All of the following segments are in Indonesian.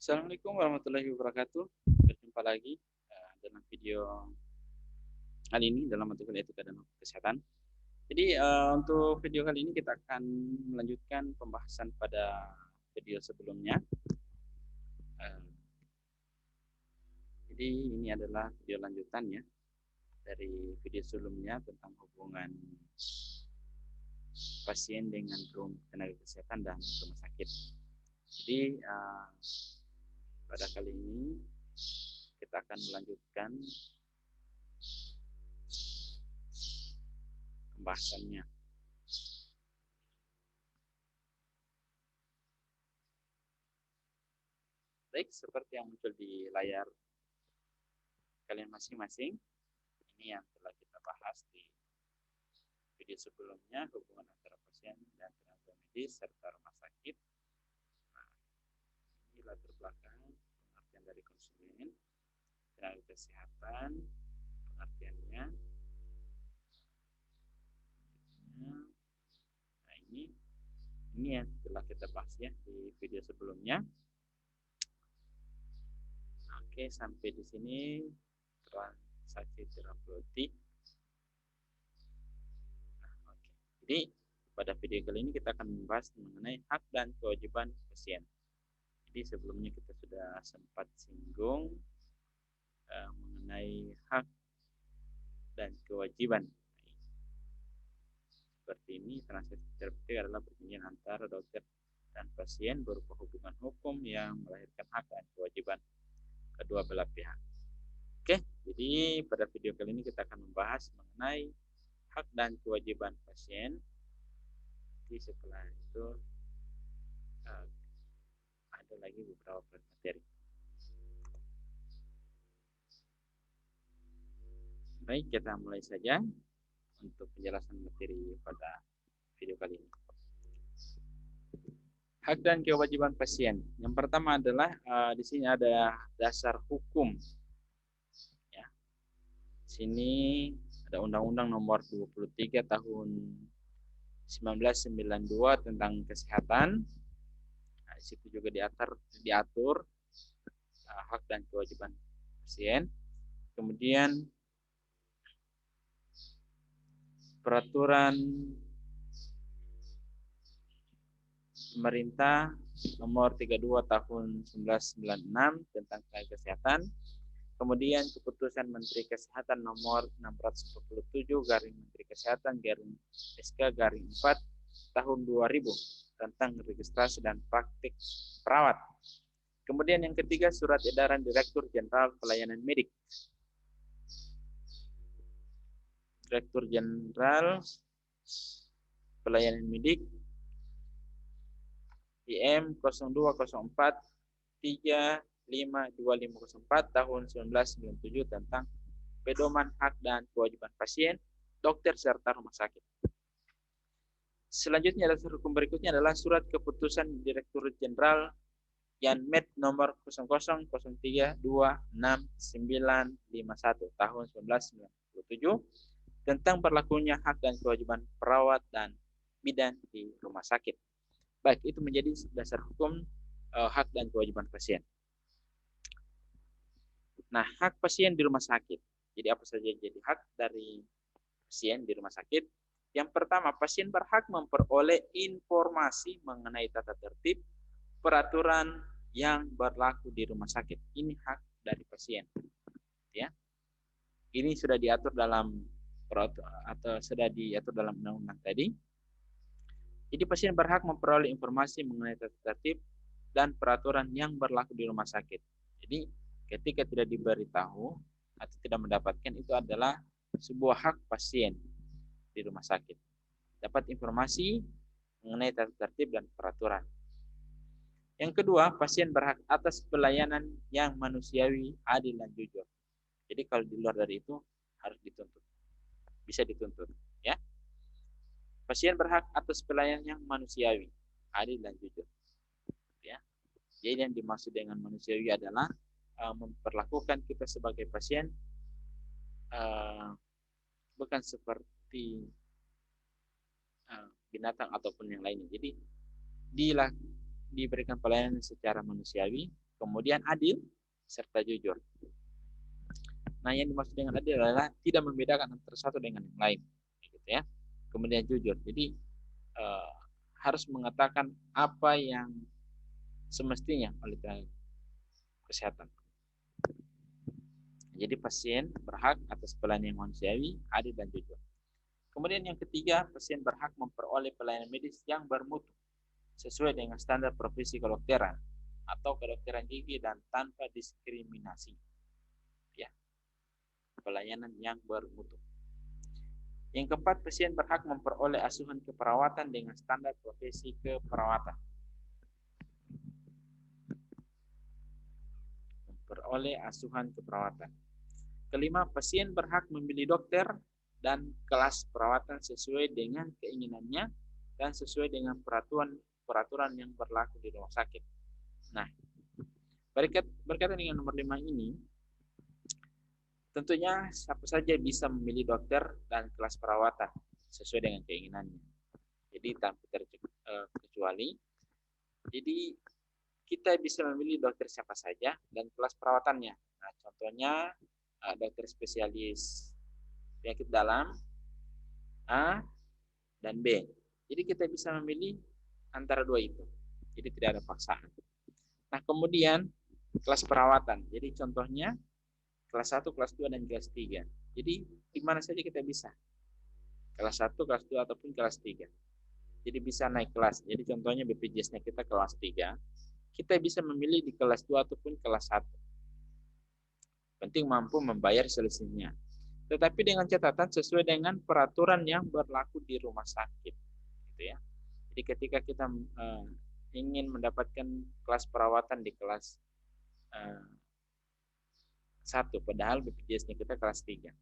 Assalamualaikum warahmatullahi wabarakatuh. Berjumpa lagi dalam video kali ini dalam mata kuliah etika dan hukum kesehatan. Jadi untuk video kali ini kita akan melanjutkan pembahasan pada video sebelumnya. Eh, jadi ini adalah video lanjutannya dari video sebelumnya tentang hubungan pasien dengan tenaga kesehatan dan rumah sakit. Jadi pada kali ini kita akan melanjutkan pembahasannya. Baik, seperti yang muncul di layar kalian masing-masing, ini yang telah kita bahas di video sebelumnya, hubungan antara pasien dan tenaga medis serta rumah sakit. Nah, ini latar belakang pengertian dari konsumen, tenaga kesehatan, pengertiannya. Nah, ini yang telah kita bahas ya di video sebelumnya. Oke, sampai di sini transaksi terapeutik. Nah, oke. Jadi pada video kali ini kita akan membahas mengenai hak dan kewajiban pasien. Jadi sebelumnya kita sudah sempat singgung mengenai hak dan kewajiban. Seperti ini, transaksi terapeutik adalah perjanjian antara dokter dan pasien berupa hubungan hukum yang melahirkan hak dan kewajiban kedua belah pihak. Oke, jadi pada video kali ini kita akan membahas mengenai hak dan kewajiban pasien. Jadi setelah itu ada lagi beberapa materi. Baik, kita mulai saja untuk penjelasan materi pada video kali ini. Hak dan kewajiban pasien. Yang pertama adalah di sini ada dasar hukum. Ya. Di sini ada Undang-Undang Nomor 23 Tahun 1992 tentang kesehatan. Nah, di situ juga diatur hak dan kewajiban pasien. Kemudian peraturan pemerintah nomor 32 tahun 1996 tentang tenaga kesehatan. Kemudian keputusan Menteri Kesehatan nomor 647 garing Menteri Kesehatan garing SK garing 4 tahun 2000 tentang registrasi dan praktik perawat. Kemudian yang ketiga surat edaran Direktur Jenderal Pelayanan Medik. Direktur Jenderal Pelayanan Medik IM 0204 352504 tahun 1997 tentang pedoman hak dan kewajiban pasien, dokter serta rumah sakit. Selanjutnya dasar hukum berikutnya adalah surat keputusan Direktur Jenderal Yanmed nomor 0003266951 tahun 1997 tentang berlakunya hak dan kewajiban perawat dan bidan di rumah sakit. Baik, itu menjadi dasar hukum hak dan kewajiban pasien. Nah, hak pasien di rumah sakit. Jadi apa saja jadi hak dari pasien di rumah sakit? Yang pertama, pasien berhak memperoleh informasi mengenai tata tertib, peraturan yang berlaku di rumah sakit. Ini hak dari pasien. Ya. Ini sudah diatur dalam undang-undang tadi. Jadi pasien berhak memperoleh informasi mengenai tata tertib dan peraturan yang berlaku di rumah sakit. Jadi ketika tidak diberitahu atau tidak mendapatkan, itu adalah sebuah hak pasien di rumah sakit. Dapat informasi mengenai tata tertib dan peraturan. Yang kedua, pasien berhak atas pelayanan yang manusiawi, adil, dan jujur. Jadi kalau di luar dari itu harus dituntut. Bisa dituntut. Ya. Pasien berhak atas pelayanan yang manusiawi, adil, dan jujur. Ya. Jadi yang dimaksud dengan manusiawi adalah memperlakukan kita sebagai pasien bukan seperti binatang ataupun yang lainnya. Jadi diberikan pelayanan secara manusiawi, kemudian adil, serta jujur. Nah, yang dimaksud dengan adil adalah tidak membedakan antara satu dengan yang lain, gitu ya. Kemudian jujur, jadi harus mengatakan apa yang semestinya oleh tenaga kesehatan. Jadi pasien berhak atas pelayanan yang manusiawi, adil dan jujur. Kemudian yang ketiga, pasien berhak memperoleh pelayanan medis yang bermutu sesuai dengan standar profesi kedokteran atau kedokteran gigi dan tanpa diskriminasi. Ya, pelayanan yang bermutu. Yang keempat, pasien berhak memperoleh asuhan keperawatan dengan standar profesi keperawatan. Memperoleh asuhan keperawatan. Kelima, pasien berhak memilih dokter dan kelas perawatan sesuai dengan keinginannya dan sesuai dengan peraturan yang berlaku di rumah sakit. Nah, berkaitan dengan nomor 5 ini, tentunya siapa saja bisa memilih dokter dan kelas perawatan sesuai dengan keinginannya. Jadi tanpa terkecuali. Jadi kita bisa memilih dokter siapa saja dan kelas perawatannya. Nah, contohnya dokter spesialis penyakit dalam A dan B. Jadi kita bisa memilih antara dua itu. Jadi tidak ada paksaan. Nah, kemudian kelas perawatan. Jadi contohnya kelas 1, kelas 2 dan kelas 3. Jadi di mana saja kita bisa. Kelas 1, kelas 2 ataupun kelas 3. Jadi bisa naik kelas. Jadi contohnya BPJS-nya kita kelas 3. Kita bisa memilih di kelas 2 ataupun kelas 1. Penting mampu membayar selisihnya. Tetapi dengan catatan sesuai dengan peraturan yang berlaku di rumah sakit, gitu ya. Jadi ketika kita ingin mendapatkan kelas perawatan di kelas 1, padahal BPJS-nya kita kelas 3.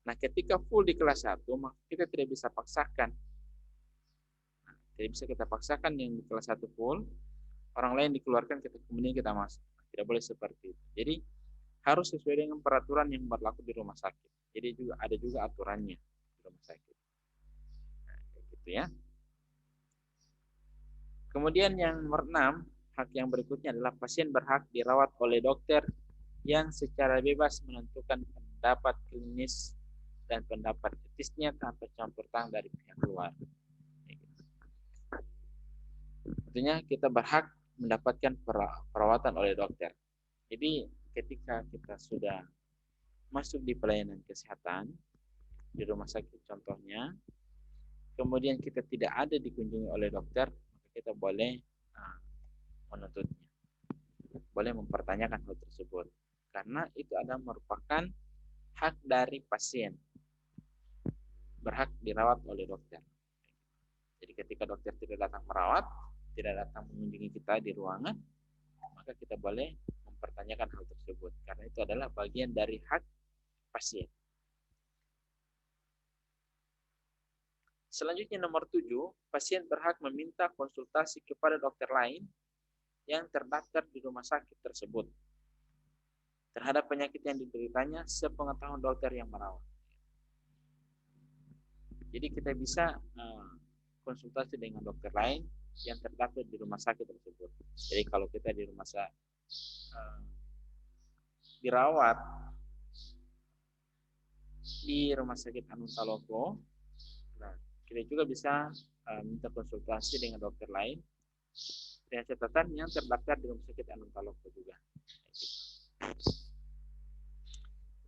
Nah, ketika full di kelas 1, maka kita tidak bisa paksakan. Tidak bisa kita paksakan yang di kelas 1 full, orang lain dikeluarkan, kemudian kita masuk. Tidak boleh seperti itu. Jadi harus sesuai dengan peraturan yang berlaku di rumah sakit. Jadi juga ada juga aturannya di rumah sakit. Nah, gitu ya. Kemudian yang nomor 6, hak yang berikutnya adalah pasien berhak dirawat oleh dokter yang secara bebas menentukan pendapat klinis dan pendapat etisnya tanpa campur tangan dari pihak luar. Artinya kita berhak mendapatkan perawatan oleh dokter. Jadi ketika kita sudah masuk di pelayanan kesehatan di rumah sakit contohnya, kemudian kita tidak ada dikunjungi oleh dokter, maka kita boleh menuntutnya, boleh mempertanyakan hal tersebut, karena itu adalah merupakan hak dari pasien, berhak dirawat oleh dokter. Jadi ketika dokter tidak datang merawat, tidak datang mengunjungi kita di ruangan, maka kita boleh mempertanyakan hal tersebut, karena itu adalah bagian dari hak pasien. Selanjutnya nomor 7, pasien berhak meminta konsultasi kepada dokter lain yang terdaftar di rumah sakit tersebut terhadap penyakit yang dideritanya sepengetahuan dokter yang merawat. Jadi kita bisa konsultasi dengan dokter lain yang terdaftar di rumah sakit tersebut. Jadi kalau kita di rumah sakit dirawat di rumah sakit Anuntaloko, nah kita juga bisa minta konsultasi dengan dokter lain dengan catatan yang terdaftar di rumah sakit Anuntaloko juga.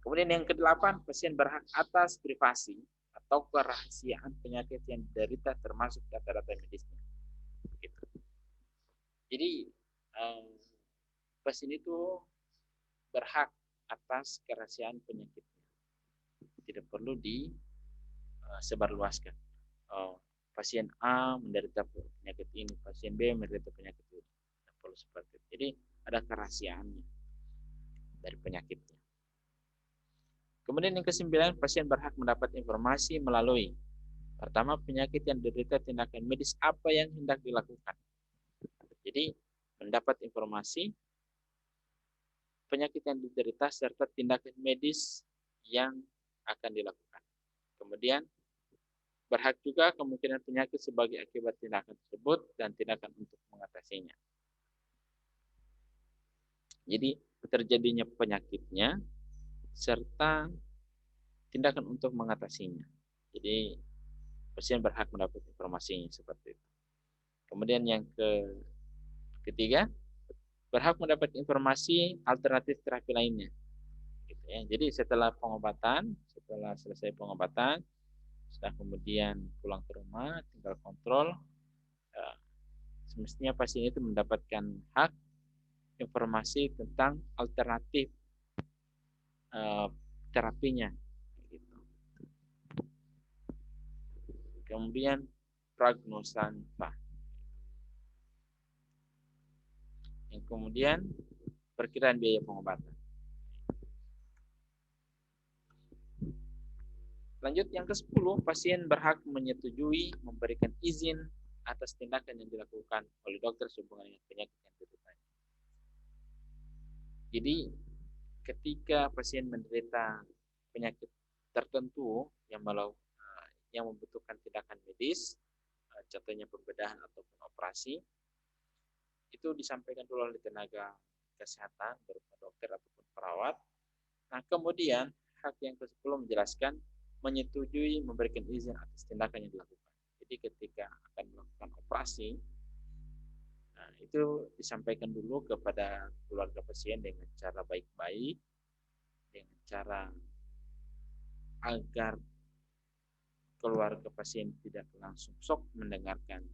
Kemudian yang ke-8, pasien berhak atas privasi atau kerahasiaan penyakit yang diderita termasuk data-data medisnya. Gitu. Jadi pasien itu berhak atas kerahasiaan penyakitnya. Tidak perlu disebarluaskan. Pasien A menderita penyakit ini, pasien B menderita penyakit itu. Tidak perlu seperti itu. Jadi ada kerahasiaannya dari penyakitnya. Kemudian yang ke-9, pasien berhak mendapat informasi melalui pertama, penyakit yang diderita, tindakan medis apa yang hendak dilakukan. Jadi mendapat informasi penyakit yang diderita serta tindakan medis yang akan dilakukan. Kemudian berhak juga kemungkinan penyakit sebagai akibat tindakan tersebut dan tindakan untuk mengatasinya. Jadi terjadinya penyakitnya serta tindakan untuk mengatasinya. Jadi pasien berhak mendapat informasinya seperti itu. Kemudian yang ketiga, berhak mendapat informasi alternatif terapi lainnya. Gitu ya. Jadi setelah pengobatan, setelah selesai pengobatan, setelah kemudian pulang ke rumah, tinggal kontrol, semestinya pasien itu mendapatkan hak informasi tentang alternatif terapinya. Gitu. Kemudian prognosa. Yang kemudian perkiraan biaya pengobatan. Lanjut yang ke-10, pasien berhak menyetujui memberikan izin atas tindakan yang dilakukan oleh dokter sehubungan dengan penyakit yang dideritanya. Jadi ketika pasien menderita penyakit tertentu yang membutuhkan tindakan medis, contohnya pembedahan ataupun operasi, itu disampaikan dulu oleh tenaga kesehatan berupa dokter ataupun perawat. Nah, kemudian hak yang ke-10 menjelaskan menyetujui memberikan izin atas tindakan yang dilakukan. Jadi ketika akan melakukan operasi, nah, itu disampaikan dulu kepada keluarga pasien dengan cara baik-baik, dengan cara agar keluarga pasien tidak langsung shock mendengarkan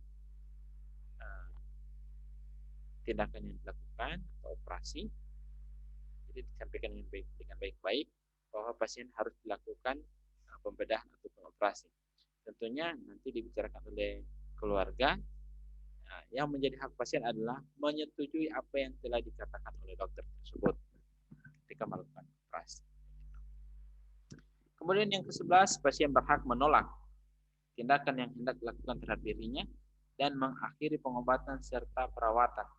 tindakan yang dilakukan atau operasi. Jadi disampaikan dengan baik-baik bahwa pasien harus dilakukan pembedahan ataupun operasi. Tentunya nanti dibicarakan oleh keluarga. Nah, yang menjadi hak pasien adalah menyetujui apa yang telah dikatakan oleh dokter tersebut ketika melakukan operasi. Kemudian yang ke-11, pasien berhak menolak tindakan yang hendak dilakukan terhadap dirinya dan mengakhiri pengobatan serta perawatan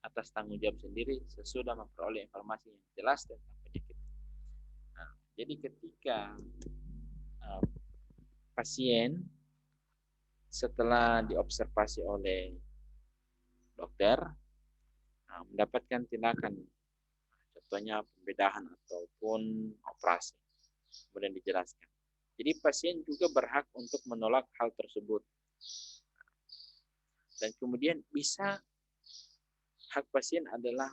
atas tanggung jawab sendiri sesudah memperoleh informasi yang jelas tentang penyakit. Nah, jadi ketika pasien setelah diobservasi oleh dokter mendapatkan tindakan, contohnya pembedahan ataupun operasi, kemudian dijelaskan. Jadi pasien juga berhak untuk menolak hal tersebut. Dan kemudian bisa hak pasien adalah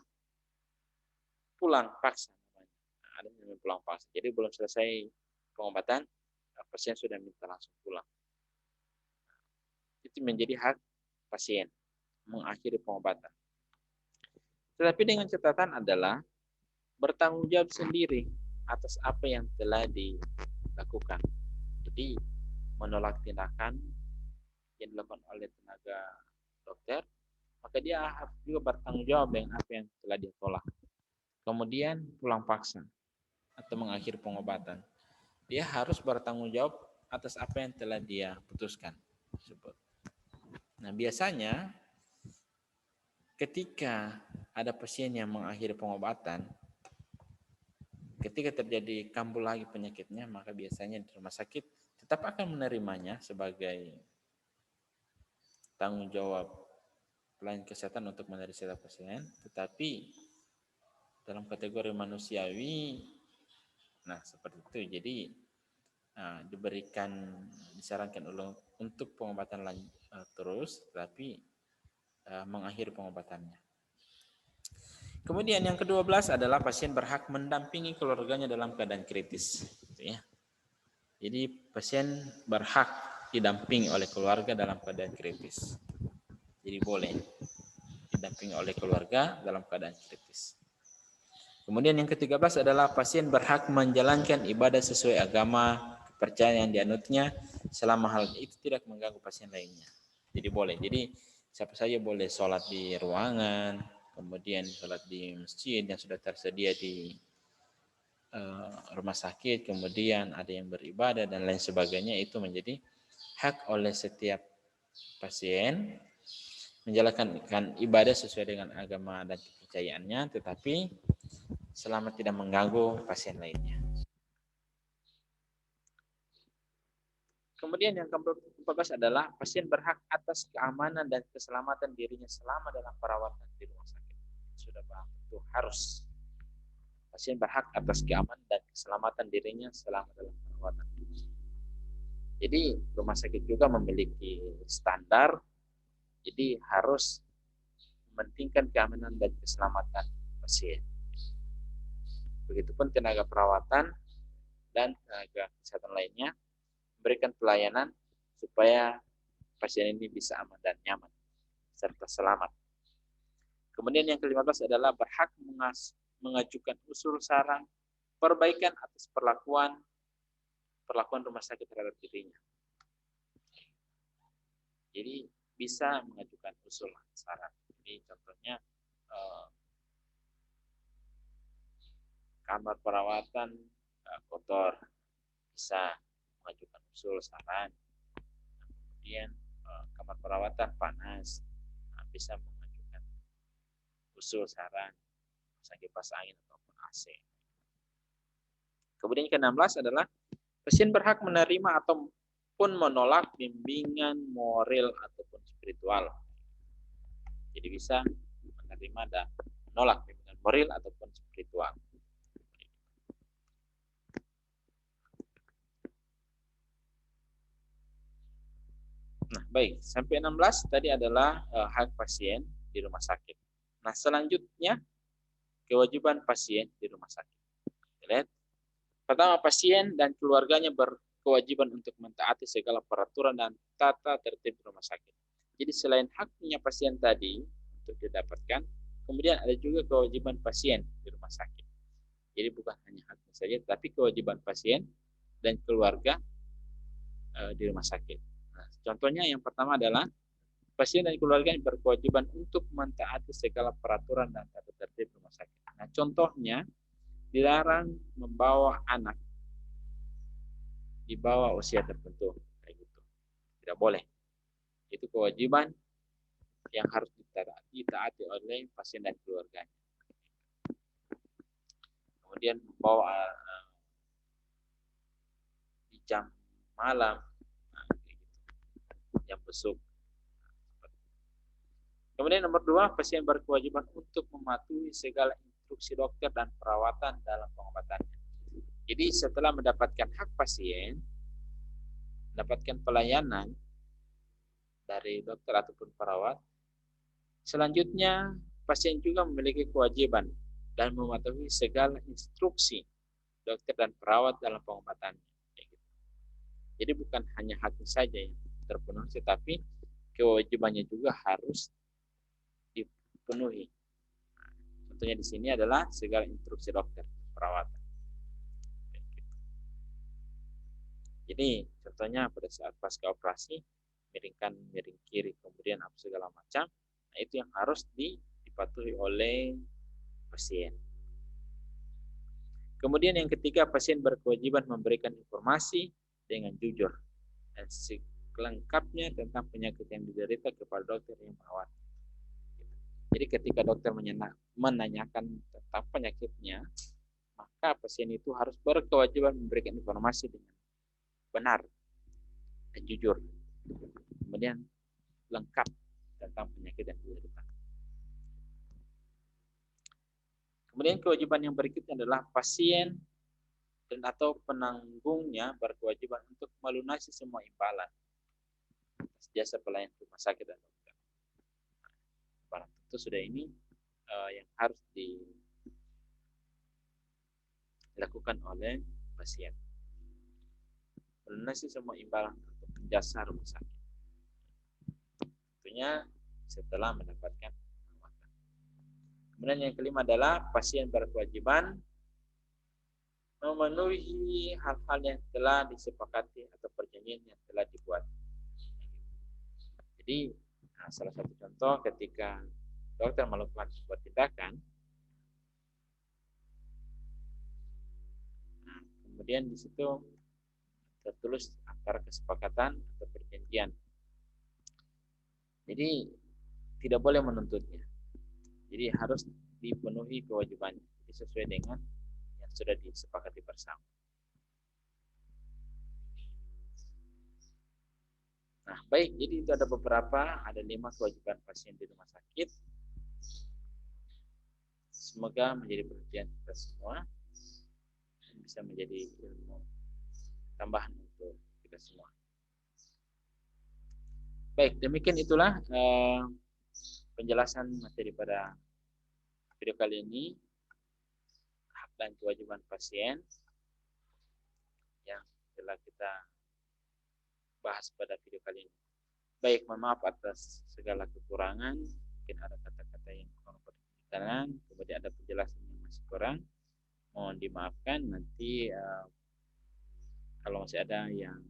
pulang paksa. Ada yang namanya pulang paksa. Jadi belum selesai pengobatan, pasien sudah minta langsung pulang. Itu menjadi hak pasien mengakhiri pengobatan. Tetapi dengan catatan adalah bertanggung jawab sendiri atas apa yang telah dilakukan. Jadi menolak tindakan yang dilakukan oleh tenaga dokter, maka dia harus juga bertanggung jawab dengan apa yang telah dia tolak. Kemudian pulang paksa atau mengakhiri pengobatan, dia harus bertanggung jawab atas apa yang telah dia putuskan. Nah, biasanya ketika ada pasien yang mengakhiri pengobatan, ketika terjadi kambuh lagi penyakitnya, maka biasanya di rumah sakit tetap akan menerimanya sebagai tanggung jawab pelayanan kesehatan untuk menerima pasien, tetapi dalam kategori manusiawi, nah seperti itu. Jadi disarankan untuk pengobatan terus, tetapi mengakhiri pengobatannya. Kemudian yang ke-12 adalah pasien berhak mendampingi keluarganya dalam keadaan kritis. Gitu ya. Jadi pasien berhak didampingi oleh keluarga dalam keadaan kritis. Jadi boleh didampingi oleh keluarga dalam keadaan kritis. Kemudian yang ke-13 adalah pasien berhak menjalankan ibadah sesuai agama kepercayaan yang dianutnya selama hal itu tidak mengganggu pasien lainnya. Jadi boleh. Jadi siapa saja boleh sholat di ruangan, kemudian sholat di masjid yang sudah tersedia di rumah sakit, kemudian ada yang beribadah dan lain sebagainya. Itu menjadi hak oleh setiap pasien menjalankan ibadah sesuai dengan agama dan kepercayaannya, tetapi selama tidak mengganggu pasien lainnya. Kemudian yang ke-14 adalah pasien berhak atas keamanan dan keselamatan dirinya selama dalam perawatan di rumah sakit. sudah paham, itu harus. Pasien berhak atas keamanan dan keselamatan dirinya selama dalam perawatan. Jadi rumah sakit juga memiliki standar, jadi harus mementingkan keamanan dan keselamatan pasien. Begitupun tenaga perawatan dan tenaga kesehatan lainnya memberikan pelayanan supaya pasien ini bisa aman dan nyaman serta selamat. Kemudian yang ke-15 adalah berhak mengajukan usul saran perbaikan atas perlakuan rumah sakit terhadap dirinya. Jadi bisa mengajukan usul saran. Jadi contohnya kamar perawatan kotor, bisa mengajukan usul saran. Kemudian kamar perawatan panas, bisa mengajukan usul saran kipas angin ataupun AC. Kemudian ke-16 adalah pasien berhak menerima ataupun menolak bimbingan moral ataupun spiritual. Jadi bisa menerima dan menolak bimbingan moral ataupun spiritual. Nah, baik, sampai 16 tadi adalah hak pasien di rumah sakit. Nah, selanjutnya kewajiban pasien di rumah sakit. Lihat. Pertama, pasien dan keluarganya berkewajiban untuk mentaati segala peraturan dan tata tertib rumah sakit. Jadi selain haknya pasien tadi untuk didapatkan, kemudian ada juga kewajiban pasien di rumah sakit. Jadi bukan hanya haknya saja, tapi kewajiban pasien dan keluarga di rumah sakit. Nah, contohnya yang pertama adalah pasien dan keluarga yang berkewajiban untuk mentaati segala peraturan dan tata tertib rumah sakit. Nah, contohnya dilarang membawa anak di bawah usia tertentu, kayak gitu. Tidak boleh. Itu kewajiban yang harus ditaati oleh pasien dan keluarganya. Kemudian membawa di jam malam, kayak gitu. Jam besuk. Kemudian nomor 2, pasien berkewajiban untuk mematuhi segala instruksi dokter dan perawatan dalam pengobatannya. Jadi setelah mendapatkan hak pasien, mendapatkan pelayanan dari dokter ataupun perawat, selanjutnya pasien juga memiliki kewajiban dan mematuhi segala instruksi dokter dan perawat dalam pengobatannya. Jadi bukan hanya haknya saja yang terpenuhi, tetapi kewajibannya juga harus dipenuhi. Contohnya di sini adalah segala instruksi dokter perawatan. Jadi contohnya pada saat pasca operasi, miring kiri, kemudian apa segala macam, nah itu yang harus dipatuhi oleh pasien. Kemudian yang ketiga, pasien berkewajiban memberikan informasi dengan jujur dan selengkapnya tentang penyakit yang diderita kepada dokter yang merawat. Jadi ketika dokter menanyakan tentang penyakitnya, maka pasien itu harus berkewajiban memberikan informasi dengan benar dan jujur. Kemudian lengkap tentang penyakit yang diderita. Kemudian kewajiban yang berikutnya adalah pasien dan atau penanggungnya berkewajiban untuk melunasi semua imbalan atas jasa pelayanan rumah sakit dan dokter. Nah, tentu sudah ini yang harus dilakukan oleh pasien. Melunasi semua imbalan untuk jasa rumah sakit. Tentunya setelah mendapatkan perawatan. Kemudian yang kelima adalah pasien berkewajiban memenuhi hal-hal yang telah disepakati atau perjanjian yang telah dibuat. Jadi salah satu contoh ketika dokter melakukan sebuah tindakan, kemudian di situ tertulis antara kesepakatan atau perjanjian. Jadi tidak boleh menuntutnya. Jadi harus dipenuhi kewajibannya. Jadi sesuai dengan yang sudah disepakati bersama. Nah, baik. Jadi itu ada 5 kewajiban pasien di rumah sakit. Semoga menjadi perhatian kita semua dan bisa menjadi ilmu tambahan untuk kita semua. Baik, demikian itulah penjelasan materi pada video kali ini, hak dan kewajiban pasien yang telah kita bahas pada video kali ini. Baik, mohon maaf atas segala kekurangan, mungkin ada kata-kata yang kurang berkenan, kemudian ada penjelasan yang masih kurang, mohon dimaafkan. Nanti kalau masih ada yang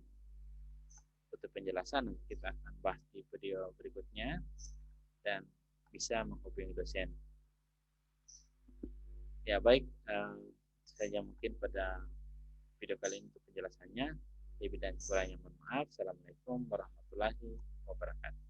butuh penjelasan, nanti kita akan bahas di video berikutnya dan bisa menghubungi dosen. Ya baik, saja mungkin pada video kali ini untuk penjelasannya. Lebih dan kurangnya mohon maaf. Assalamualaikum warahmatullahi wabarakatuh.